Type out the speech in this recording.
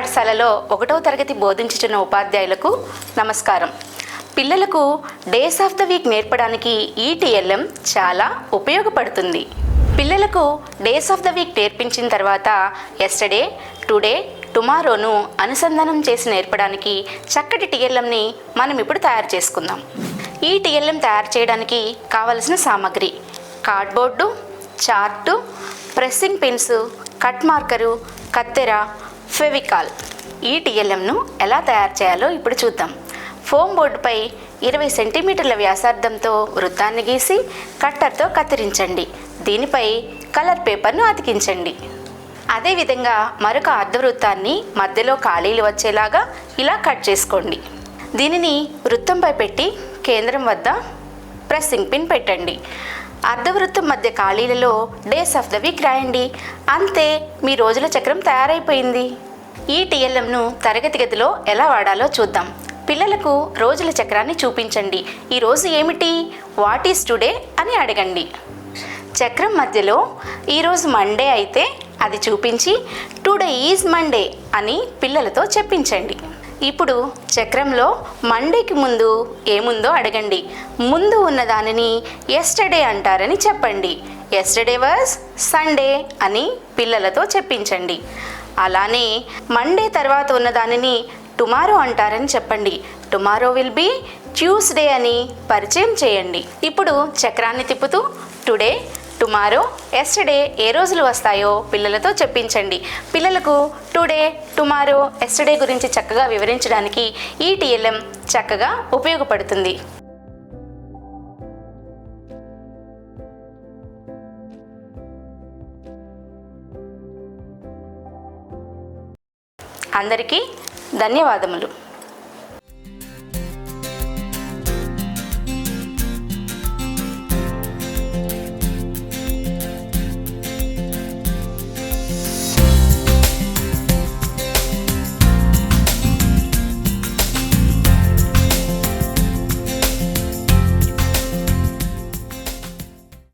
పాఠశాలలో 1వ తరగతి బోధించుచున్న ఉపాధ్యాయులకు నమస్కారం. పిల్లలకు డేస్ ఆఫ్ ద వీక్ నేర్పడానికి ఈ టీఎల్ఎం చాలా ఉపయోగపడుతుంది. పిల్లలకు డేస్ ఆఫ్ ద వీక్ నేర్పించిన తర్వాత ఎస్టర్డే, టుడే, టుమారోను అనుసంధానం చేసి నేర్పడానికి చక్కటి టీఎల్ఎంని మనం ఇప్పుడు తయారు చేసుకుందాం. ఈ టీఎల్ఎం తయారు చేయడానికి కావలసిన సామాగ్రి: cardboard, chart, pressing pins, cut marker, కత్తెర, ఫెవికాల్. ఈ టీఎల్ఎంను ఎలా తయారు చేయాలో ఇప్పుడు చూద్దాం. ఫోమ్ బోర్డుపై 20 సెంటీమీటర్ల వ్యాసార్థంతో వృత్తాన్ని గీసి కట్టర్తో కత్తిరించండి. దీనిపై కలర్ పేపర్ను అతికించండి. అదేవిధంగా మరొక అర్ధవృత్తాన్ని మధ్యలో ఖాళీలు వచ్చేలాగా ఇలా కట్ చేసుకోండి. దీనిని వృత్తంపై పెట్టి కేంద్రం వద్ద ప్రెస్సింగ్ పిన్ పెట్టండి. అర్ధవృత్తం మధ్య ఖాళీలలో డేస్ ఆఫ్ ద వీక్ రాయండి. అంతే, మీ రోజుల చక్రం తయారైపోయింది. ఈ టీఎల్ఎంను తరగతి గదిలో ఎలా వాడాలో చూద్దాం. పిల్లలకు రోజుల చక్రాన్ని చూపించండి. ఈరోజు ఏమిటి, వాట్ ఈస్ టుడే అని అడగండి. చక్రం మధ్యలో ఈరోజు మండే అయితే అది చూపించి టుడే ఈజ్ మండే అని పిల్లలతో చెప్పించండి. ఇప్పుడు చక్రంలో మండేకి ముందు ఏముందో అడగండి. ముందు ఉన్న దానిని ఎస్టర్డే అంటారని చెప్పండి. ఎస్టర్డే వాజ్ సండే అని పిల్లలతో చెప్పించండి. అలానే మండే తర్వాత ఉన్న దానిని టుమారో అంటారని చెప్పండి. టుమారో విల్ బీ ట్యూస్డే అని పరిచయం చేయండి. ఇప్పుడు చక్రాన్ని తిప్పుతూ టుడే, టుమారో, ఎస్టర్డే ఏ రోజులు వస్తాయో పిల్లలతో చెప్పించండి. పిల్లలకు టుడే, టుమారో, ఎస్టర్డే గురించి చక్కగా వివరించడానికి ఈ టీఎల్ఎం చక్కగా ఉపయోగపడుతుంది. అందరికీ ధన్యవాదములు.